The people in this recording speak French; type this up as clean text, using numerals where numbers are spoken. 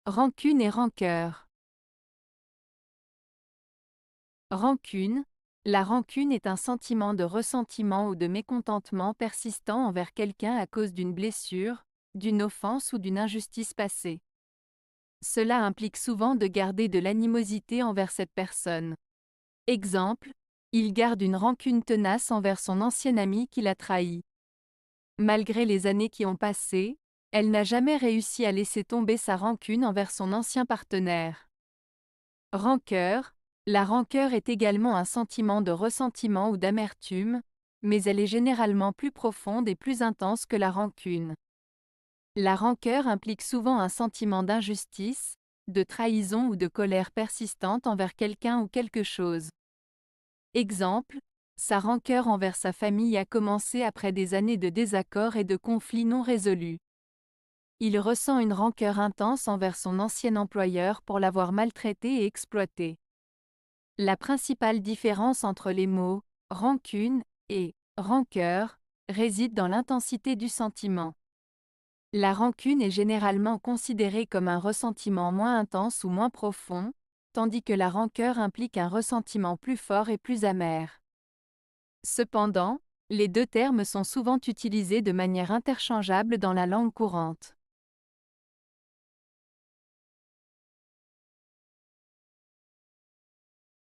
Rancune et rancœur. Rancune. La rancune est un sentiment de ressentiment ou de mécontentement persistant envers quelqu'un à cause d'une blessure, d'une offense ou d'une injustice passée. Cela implique souvent de garder de l'animosité envers cette personne. Exemple, il garde une rancune tenace envers son ancien ami qui l'a trahi. Malgré les années qui ont passé, elle n'a jamais réussi à laisser tomber sa rancune envers son ancien partenaire. Rancœur. La rancœur est également un sentiment de ressentiment ou d'amertume, mais elle est généralement plus profonde et plus intense que la rancune. La rancœur implique souvent un sentiment d'injustice, de trahison ou de colère persistante envers quelqu'un ou quelque chose. Exemple, sa rancœur envers sa famille a commencé après des années de désaccords et de conflits non résolus. Il ressent une rancœur intense envers son ancien employeur pour l'avoir maltraité et exploité. La principale différence entre les mots rancune et rancœur réside dans l'intensité du sentiment. La rancune est généralement considérée comme un ressentiment moins intense ou moins profond, tandis que la rancœur implique un ressentiment plus fort et plus amer. Cependant, les deux termes sont souvent utilisés de manière interchangeable dans la langue courante.